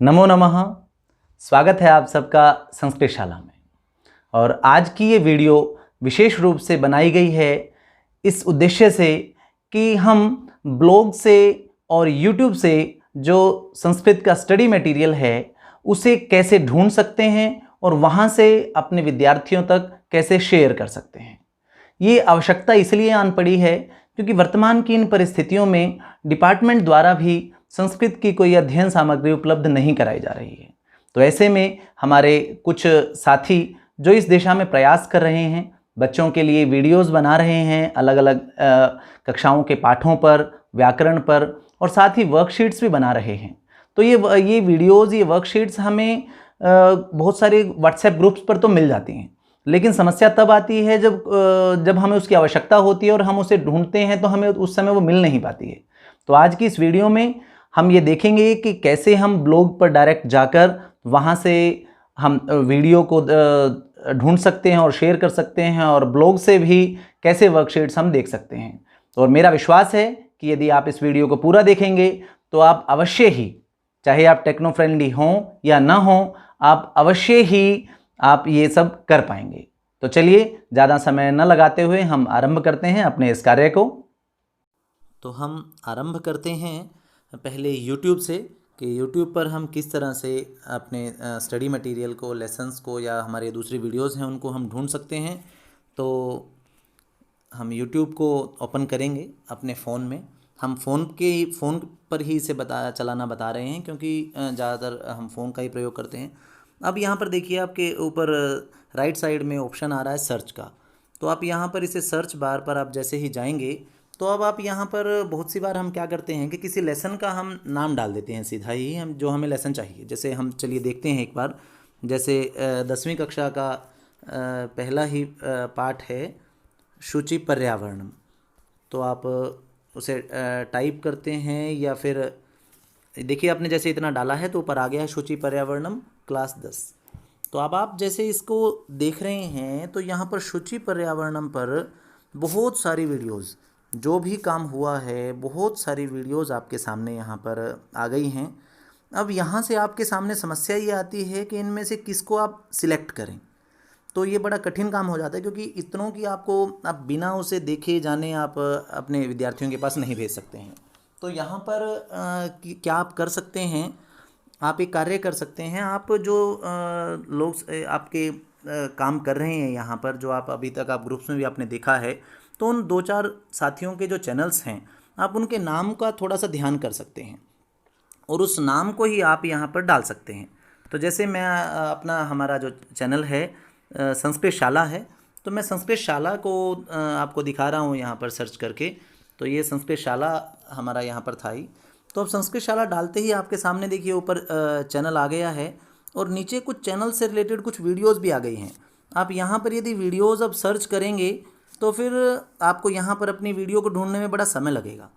नमो नमः। स्वागत है आप सबका संस्कृत शाला में। और आज की ये वीडियो विशेष रूप से बनाई गई है इस उद्देश्य से कि हम ब्लॉग से और यूट्यूब से जो संस्कृत का स्टडी मटेरियल है उसे कैसे ढूंढ सकते हैं और वहाँ से अपने विद्यार्थियों तक कैसे शेयर कर सकते हैं। ये आवश्यकता इसलिए आन पड़ी है क्योंकि वर्तमान की इन परिस्थितियों में डिपार्टमेंट द्वारा भी संस्कृत की कोई अध्ययन सामग्री उपलब्ध नहीं कराई जा रही है। तो ऐसे में हमारे कुछ साथी जो इस दिशा में प्रयास कर रहे हैं, बच्चों के लिए वीडियोस बना रहे हैं अलग अलग कक्षाओं के पाठों पर, व्याकरण पर, और साथ ही वर्कशीट्स भी बना रहे हैं। तो ये वीडियोस, ये वर्कशीट्स हमें बहुत सारे व्हाट्सएप ग्रुप्स पर तो मिल जाती हैं, लेकिन समस्या तब आती है जब हमें उसकी आवश्यकता होती है और हम उसे ढूंढते हैं तो हमें उस समय वो मिल नहीं पाती है। तो आज की इस वीडियो में हम ये देखेंगे कि कैसे हम ब्लॉग पर डायरेक्ट जाकर वहाँ से हम वीडियो को ढूंढ सकते हैं और शेयर कर सकते हैं, और ब्लॉग से भी कैसे वर्कशीट्स हम देख सकते हैं। और मेरा विश्वास है कि यदि आप इस वीडियो को पूरा देखेंगे तो आप अवश्य ही, चाहे आप टेक्नो फ्रेंडली हों या ना हों, आप अवश्य ही आप ये सब कर पाएंगे। तो चलिए ज़्यादा समय न लगाते हुए हम आरंभ करते हैं अपने इस कार्य को। तो हम आरंभ करते हैं पहले YouTube से कि YouTube पर हम किस तरह से अपने स्टडी मटेरियल को, लेसन्स को या हमारे दूसरी वीडियोस हैं उनको हम ढूंढ सकते हैं। तो हम YouTube को ओपन करेंगे अपने फ़ोन में। हम फ़ोन पर ही इसे चलाना बता रहे हैं क्योंकि ज़्यादातर हम फ़ोन का ही प्रयोग करते हैं। अब यहाँ पर देखिए आपके ऊपर राइट साइड में ऑप्शन आ रहा है सर्च का। तो आप यहाँ पर इसे सर्च बार पर आप जैसे ही जाएंगे तो अब आप यहाँ पर बहुत सी बार हम क्या करते हैं कि किसी लेसन का हम नाम डाल देते हैं सीधा ही, हम जो हमें लेसन चाहिए। जैसे हम चलिए देखते हैं एक बार, जैसे 10वीं कक्षा का पहला ही पाठ है शुचि पर्यावरणम। तो आप उसे टाइप करते हैं या फिर देखिए आपने जैसे इतना डाला है तो ऊपर आ गया है शुचि पर्यावरणम क्लास 10। तो अब आप जैसे इसको देख रहे हैं तो यहाँ पर शुचि पर्यावरणम पर बहुत सारी वीडियोज़, जो भी काम हुआ है, बहुत सारी वीडियोज़ आपके सामने यहाँ पर आ गई हैं। अब यहाँ से आपके सामने समस्या ये आती है कि इनमें से किसको आप सिलेक्ट करें। तो ये बड़ा कठिन काम हो जाता है क्योंकि इतनों की आपको आप बिना उसे देखे जाने आप अपने विद्यार्थियों के पास नहीं भेज सकते हैं। तो यहाँ पर क्या आप कर सकते हैं, आप एक कार्य कर सकते हैं। आप जो लोग आपके काम कर रहे हैं यहाँ पर, जो आप अभी तक आप ग्रुप्स में भी आपने देखा है, तो उन 2-4 साथियों के जो चैनल्स हैं आप उनके नाम का थोड़ा सा ध्यान कर सकते हैं और उस नाम को ही आप यहाँ पर डाल सकते हैं। तो जैसे मैं हमारा जो चैनल है संस्कृत शाला है, तो मैं संस्कृत शाला को आपको दिखा रहा हूँ यहाँ पर सर्च करके। तो ये संस्कृत शाला हमारा यहाँ पर था ही। तो अब संस्कृत शाला डालते ही आपके सामने देखिए ऊपर चैनल आ गया है और नीचे कुछ चैनल से रिलेटेड कुछ वीडियोज़ भी आ गई हैं। आप यहाँ पर यदि वीडियोज़ अब सर्च करेंगे तो फिर आपको यहाँ पर अपनी वीडियो को ढूंढने में बड़ा समय लगेगा।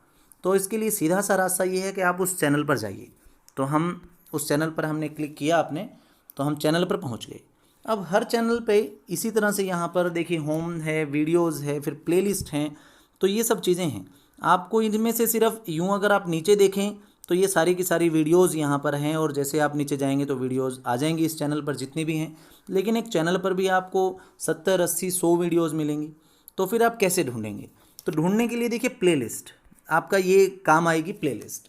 तो इसके लिए सीधा सा रास्ता ये है कि आप उस चैनल पर जाइए। तो हम उस चैनल पर हमने क्लिक किया आपने, तो हम चैनल पर पहुँच गए। अब हर चैनल पे इसी तरह से यहाँ पर देखिए होम है, वीडियोज़ है, फिर प्लेलिस्ट हैं। तो ये सब चीज़ें हैं। आपको इनमें से सिर्फ यूँ अगर आप नीचे देखें तो ये सारी की सारी वीडियोज़ यहाँ पर हैं, और जैसे आप नीचे जाएंगे तो वीडियोज़ आ जाएंगी इस चैनल पर जितनी भी हैं। लेकिन एक चैनल पर भी आपको 70, 80, 100 वीडियोज़ मिलेंगी। तो फिर आप कैसे ढूंढेंगे? तो ढूंढने के लिए देखिए प्लेलिस्ट आपका ये काम आएगी, प्लेलिस्ट।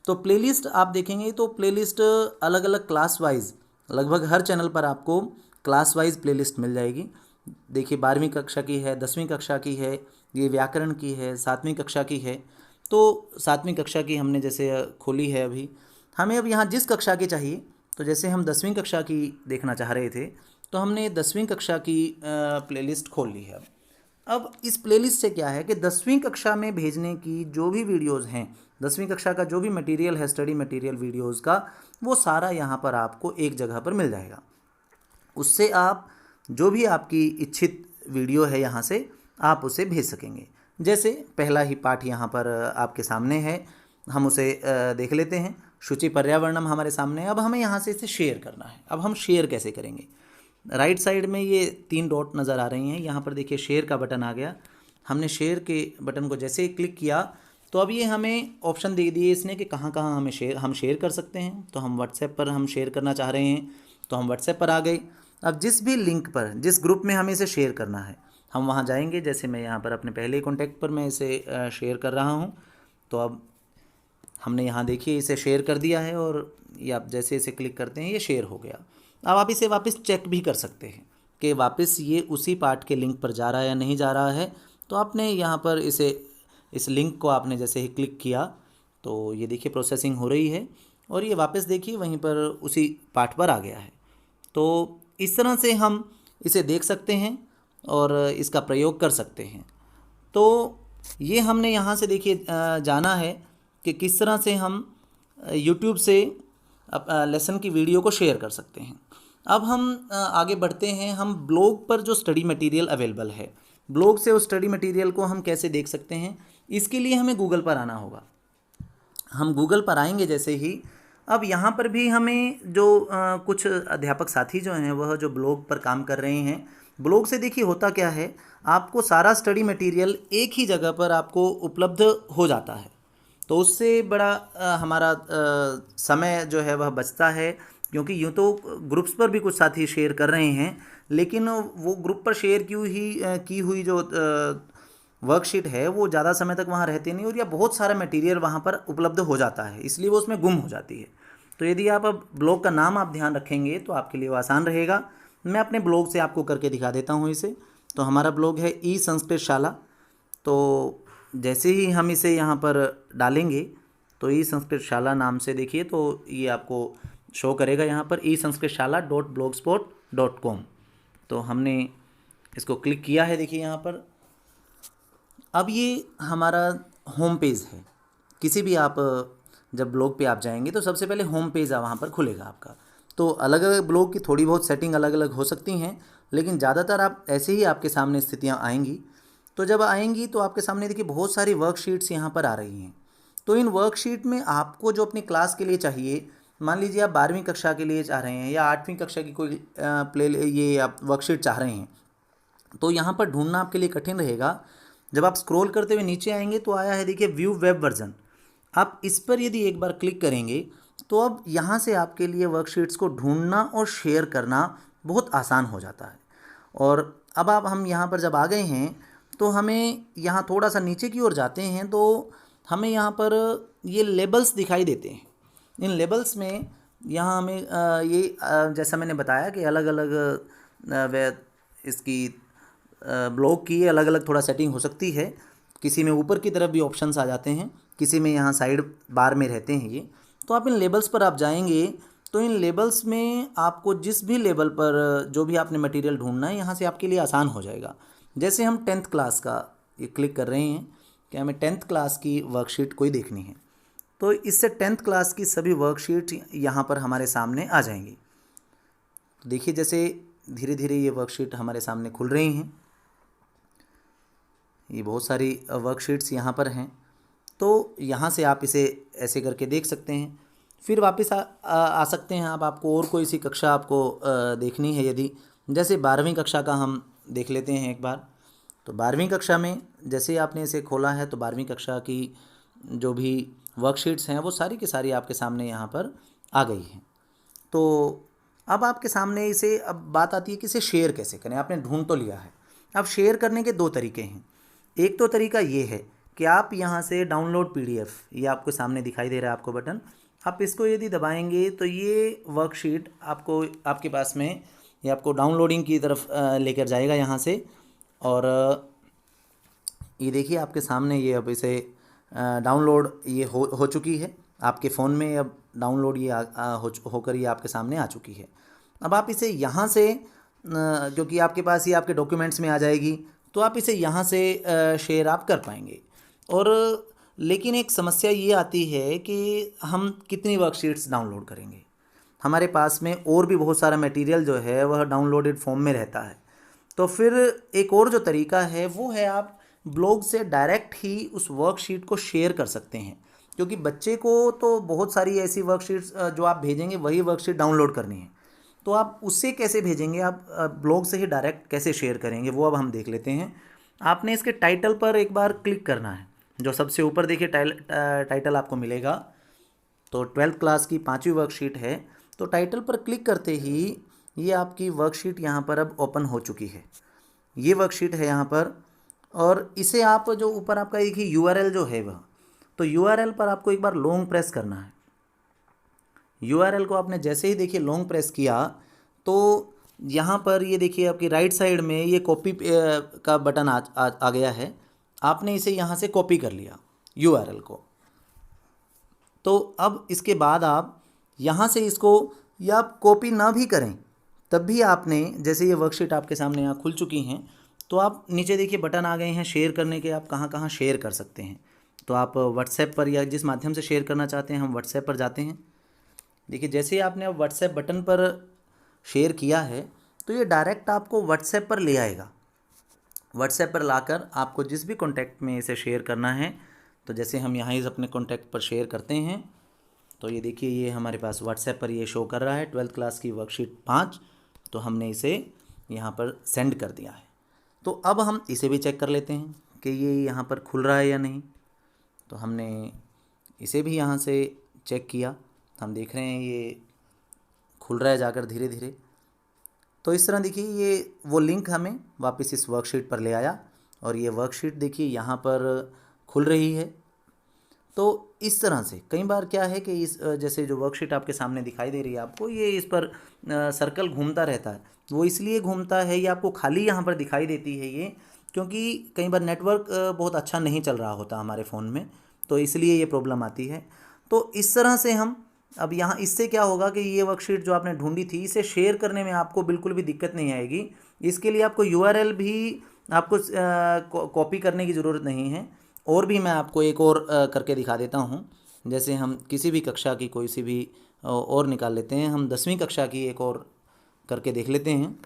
तो प्लेलिस्ट आप देखेंगे तो प्लेलिस्ट अलग अलग क्लास वाइज, लगभग हर चैनल पर आपको क्लास वाइज प्लेलिस्ट मिल जाएगी। देखिए 12वीं कक्षा की है, 10वीं कक्षा की है, ये व्याकरण की है, 7वीं कक्षा की है। तो 7वीं कक्षा की हमने जैसे खोली है अभी, हमें अब यहाँ जिस कक्षा की चाहिए, तो जैसे हम 10वीं कक्षा की देखना चाह रहे थे तो हमने 10वीं कक्षा की प्लेलिस्ट खोल ली है। अब इस प्लेलिस्ट से क्या है कि 10वीं कक्षा में भेजने की जो भी वीडियोज़ हैं, 10वीं कक्षा का जो भी मटेरियल है, स्टडी मटेरियल वीडियोज़ का, वो सारा यहाँ पर आपको एक जगह पर मिल जाएगा। उससे आप जो भी आपकी इच्छित वीडियो है यहाँ से आप उसे भेज सकेंगे। जैसे पहला ही पाठ यहाँ पर आपके सामने है, हम उसे देख लेते हैं। शुचि पर्यावरणम हमारे सामने है। अब हमें यहाँ से इसे शेयर करना है। अब हम शेयर कैसे करेंगे? राइट साइड में ये 3 डॉट नज़र आ रही हैं, यहाँ पर देखिए शेयर का बटन आ गया। हमने शेयर के बटन को जैसे ही क्लिक किया तो अब ये हमें ऑप्शन दे दिए इसने कि कहाँ कहाँ हम शेयर कर सकते हैं। तो हम व्हाट्सएप पर हम शेयर करना चाह रहे हैं, तो हम व्हाट्सएप पर आ गए। अब जिस भी लिंक पर, जिस ग्रुप में हमें इसे शेयर करना है, हम वहाँ जाएंगे। जैसे मैं यहाँ पर अपने पहले कॉन्टैक्ट पर मैं इसे शेयर कर रहा हूँ। तो अब हमने यहाँ देखिए इसे शेयर कर दिया है, और ये आप जैसे इसे क्लिक करते हैं ये शेयर हो गया। अब आप इसे वापस चेक भी कर सकते हैं कि वापस ये उसी पार्ट के लिंक पर जा रहा है या नहीं जा रहा है। तो आपने यहाँ पर इस लिंक को आपने जैसे ही क्लिक किया तो ये देखिए प्रोसेसिंग हो रही है, और ये वापस देखिए वहीं पर उसी पार्ट पर आ गया है। तो इस तरह से हम इसे देख सकते हैं और इसका प्रयोग कर सकते हैं। तो ये हमने यहाँ से देखिए जाना है कि किस तरह से हम YouTube से लेसन की वीडियो को शेयर कर सकते हैं। अब हम आगे बढ़ते हैं। हम ब्लॉग पर जो स्टडी मटेरियल अवेलेबल है, ब्लॉग से उस स्टडी मटेरियल को हम कैसे देख सकते हैं, इसके लिए हमें गूगल पर आना होगा। हम गूगल पर आएंगे जैसे ही, अब यहाँ पर भी हमें जो कुछ अध्यापक साथी जो हैं वह जो ब्लॉग पर काम कर रहे हैं, ब्लॉग से देखिए होता क्या है, आपको सारा स्टडी मटेरियल एक ही जगह पर आपको उपलब्ध हो जाता है। तो उससे बड़ा हमारा समय जो है वह बचता है, क्योंकि यूँ तो ग्रुप्स पर भी कुछ साथी शेयर कर रहे हैं, लेकिन वो ग्रुप पर शेयर की हुई जो वर्कशीट है वो ज़्यादा समय तक वहाँ रहती नहीं, और या बहुत सारा मटेरियल वहाँ पर उपलब्ध हो जाता है, इसलिए वो उसमें गुम हो जाती है। तो यदि आप अब ब्लॉग का नाम आप ध्यान रखेंगे तो आपके लिए वो आसान रहेगा। मैं अपने ब्लॉग से आपको करके दिखा देता हूँ इसे। तो हमारा ब्लॉग है ई संस्कृत शाला। तो जैसे ही हम इसे यहाँ पर डालेंगे तो ई संस्कृत शाला नाम से देखिए तो ये आपको शो करेगा यहाँ पर esenskritshala.blogspot.com। तो हमने इसको क्लिक किया है, देखिए यहाँ पर। अब ये हमारा होम पेज है। किसी भी आप जब ब्लॉग पे आप जाएंगे तो सबसे पहले होम पेज वहाँ पर खुलेगा आपका। तो अलग अलग ब्लॉग की थोड़ी बहुत सेटिंग अलग अलग हो सकती हैं, लेकिन ज़्यादातर आप ऐसे ही आपके सामने स्थितियाँ आएंगी। तो जब आएंगी तो आपके सामने देखिए बहुत सारी वर्कशीट्स यहाँ पर आ रही हैं। तो इन वर्कशीट में आपको जो अपनी क्लास के लिए चाहिए, मान लीजिए आप 12वीं कक्षा के लिए चाह रहे हैं या 8वीं कक्षा की कोई ये आप वर्कशीट चाह रहे हैं, तो यहाँ पर ढूंढना आपके लिए कठिन रहेगा। जब आप स्क्रॉल करते हुए नीचे आएंगे तो आया है देखिए व्यू वेब वर्जन। आप इस पर यदि एक बार क्लिक करेंगे तो अब यहाँ से आपके लिए वर्कशीट्स को ढूंढना और शेयर करना बहुत आसान हो जाता है। और अब हम यहाँ पर जब आ गए हैं तो हमें यहाँ थोड़ा सा नीचे की ओर जाते हैं तो हमें यहाँ पर ये लेबल्स दिखाई देते हैं। इन लेबल्स में यहाँ हमें जैसा मैंने बताया कि अलग अलग इसकी ब्लॉग की अलग अलग थोड़ा सेटिंग हो सकती है। किसी में ऊपर की तरफ भी ऑप्शंस आ जाते हैं, किसी में यहाँ साइड बार में रहते हैं ये। तो आप इन लेबल्स पर आप जाएंगे तो इन लेबल्स में आपको जिस भी लेवल पर जो भी आपने मटेरियल ढूंढना है यहाँ से आपके लिए आसान हो जाएगा। जैसे हम 10th क्लास का ये क्लिक कर रहे हैं कि हमें 10th क्लास की वर्कशीट कोई देखनी है, तो इससे 10th क्लास की सभी वर्कशीट यहाँ पर हमारे सामने आ जाएंगी। तो देखिए जैसे धीरे धीरे ये वर्कशीट हमारे सामने खुल रही हैं। ये बहुत सारी वर्कशीट्स यहाँ पर हैं। तो यहाँ से आप इसे ऐसे करके देख सकते हैं। फिर वापस आ सकते हैं आप। आपको और कोई सी कक्षा आपको देखनी है, यदि जैसे 12वीं कक्षा का हम देख लेते हैं एक बार। तो 12वीं कक्षा में जैसे आपने इसे खोला है तो 12वीं कक्षा की जो भी वर्कशीट्स हैं वो सारी की सारी आपके सामने यहाँ पर आ गई हैं। तो अब आपके सामने इसे अब बात आती है कि इसे शेयर कैसे करें। आपने ढूंढ तो लिया है। अब शेयर करने के दो तरीके हैं। एक तो तरीका ये है कि आप यहाँ से डाउनलोड PDF, ये आपको सामने दिखाई दे रहा है आपको बटन, आप इसको यदि दबाएंगे तो ये वर्कशीट आपको आपके पास में ये आपको डाउनलोडिंग की तरफ लेकर जाएगा यहाँ से। और ये देखिए आपके सामने ये अब इसे डाउनलोड ये हो चुकी है आपके फ़ोन में। अब डाउनलोड ये होकर ये आपके सामने आ चुकी है। अब आप इसे यहाँ से क्योंकि आपके पास ये आपके डॉक्यूमेंट्स में आ जाएगी तो आप इसे यहाँ से शेयर आप कर पाएंगे। और लेकिन एक समस्या ये आती है कि हम कितनी वर्कशीट्स डाउनलोड करेंगे। हमारे पास में और भी बहुत सारा मटेरियल जो है वह डाउनलोडेड फॉर्म में रहता है। तो फिर एक और जो तरीका है वो है आप ब्लॉग से डायरेक्ट ही उस वर्कशीट को शेयर कर सकते हैं, क्योंकि बच्चे को तो बहुत सारी ऐसी वर्कशीट्स जो आप भेजेंगे वही वर्कशीट डाउनलोड करनी है। तो आप उससे कैसे भेजेंगे, आप ब्लॉग से ही डायरेक्ट कैसे शेयर करेंगे वो अब हम देख लेते हैं। आपने इसके टाइटल पर एक बार क्लिक करना है। जो सबसे ऊपर देखिए टाइटल आपको मिलेगा, तो 12th क्लास की 5वीं वर्कशीट है। तो टाइटल पर क्लिक करते ही ये आपकी वर्कशीट यहाँ पर अब ओपन हो चुकी है। ये वर्कशीट है यहाँ पर, और इसे आप जो ऊपर आपका देखिए URL जो है वह, तो URL पर आपको एक बार लॉन्ग प्रेस करना है। URL को आपने जैसे ही देखिए लॉन्ग प्रेस किया तो यहाँ पर ये देखिए आपकी राइट साइड में ये कॉपी का बटन आ गया है। आपने इसे यहाँ से कॉपी कर लिया URL को। तो अब इसके बाद आप यहाँ से इसको, या आप कॉपी ना भी करें तब भी आपने, जैसे ये वर्कशीट आपके सामने यहाँ खुल चुकी हैं, तो आप नीचे देखिए बटन आ गए हैं शेयर करने के, आप कहाँ कहाँ शेयर कर सकते हैं। तो आप व्हाट्सएप पर या जिस माध्यम से शेयर करना चाहते हैं, हम व्हाट्सएप पर जाते हैं। देखिए जैसे ही आपने अब व्हाट्सएप बटन पर शेयर किया है तो ये डायरेक्ट आपको व्हाट्सएप पर ले आएगा। व्हाट्सएप पर लाकर आपको जिस भी कॉन्टैक्ट में इसे शेयर करना है, तो जैसे हम यहाँ इस अपने कॉन्टैक्ट पर शेयर करते हैं, तो ये देखिए ये हमारे पास व्हाट्सएप पर ये शो कर रहा है 12th क्लास की वर्कशीट 5। तो हमने इसे यहाँ पर सेंड कर दिया है। तो अब हम इसे भी चेक कर लेते हैं कि ये यहाँ पर खुल रहा है या नहीं। तो हमने इसे भी यहाँ से चेक किया, हम देख रहे हैं ये खुल रहा है जाकर धीरे धीरे। तो इस तरह देखिए ये वो लिंक हमें वापस इस वर्कशीट पर ले आया, और ये वर्कशीट देखिए यहाँ पर खुल रही है। तो इस तरह से कई बार क्या है कि इस जैसे जो वर्कशीट आपके सामने दिखाई दे रही है आपको, ये इस पर सर्कल घूमता रहता है। वो इसलिए घूमता है, ये आपको खाली यहाँ पर दिखाई देती है ये, क्योंकि कई बार नेटवर्क बहुत अच्छा नहीं चल रहा होता हमारे फ़ोन में, तो इसलिए ये प्रॉब्लम आती है। तो इस तरह से हम अब यहाँ, इससे क्या होगा कि ये वर्कशीट जो आपने ढूंढी थी, इसे शेयर करने में आपको बिल्कुल भी दिक्कत नहीं आएगी। इसके लिए आपको URL भी आपको कॉपी करने की ज़रूरत नहीं है। और भी मैं आपको एक और करके दिखा देता हूँ। जैसे हम किसी भी कक्षा की कोई सी भी और निकाल लेते हैं। हम 10वीं कक्षा की एक और करके देख लेते हैं।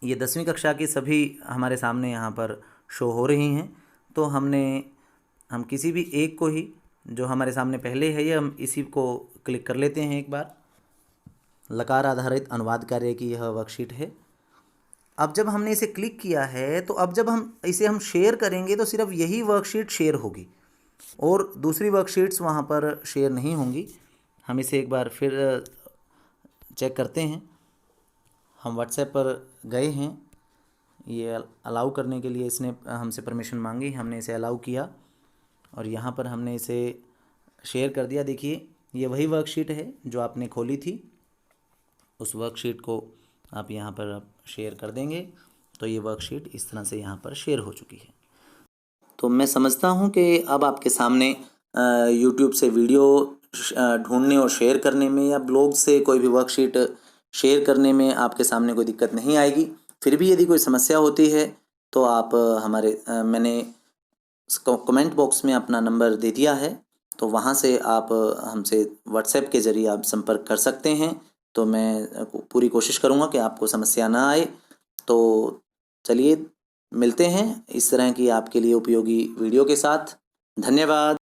ये 10वीं कक्षा की सभी हमारे सामने यहाँ पर शो हो रही हैं। तो हम किसी भी एक को ही, जो हमारे सामने पहले है, ये हम इसी को क्लिक कर लेते हैं एक बार। लकार आधारित अनुवाद कार्य की यह वर्कशीट है। अब जब हमने इसे क्लिक किया है, तो अब जब हम इसे शेयर करेंगे तो सिर्फ यही वर्कशीट शेयर होगी, और दूसरी वर्कशीट्स वहाँ पर शेयर नहीं होंगी। हम इसे एक बार फिर चेक करते हैं। हम व्हाट्सएप पर गए हैं, ये अलाउ करने के लिए इसने हमसे परमिशन मांगी, हमने इसे अलाउ किया और यहाँ पर हमने इसे शेयर कर दिया। देखिए ये वही वर्कशीट है जो आपने खोली थी, उस वर्कशीट को आप यहाँ पर आप शेयर कर देंगे तो ये वर्कशीट इस तरह से यहाँ पर शेयर हो चुकी है। तो मैं समझता हूँ कि अब आपके सामने YouTube से वीडियो ढूंढने और शेयर करने में, या ब्लॉग से कोई भी वर्कशीट शेयर करने में आपके सामने कोई दिक्कत नहीं आएगी। फिर भी यदि कोई समस्या होती है तो आप मैंने कमेंट बॉक्स में अपना नंबर दे दिया है, तो वहाँ से आप हमसे व्हाट्सएप के ज़रिए आप संपर्क कर सकते हैं। तो मैं पूरी कोशिश करूँगा कि आपको समस्या ना आए। तो चलिए मिलते हैं इस तरह की आपके लिए उपयोगी वीडियो के साथ। धन्यवाद।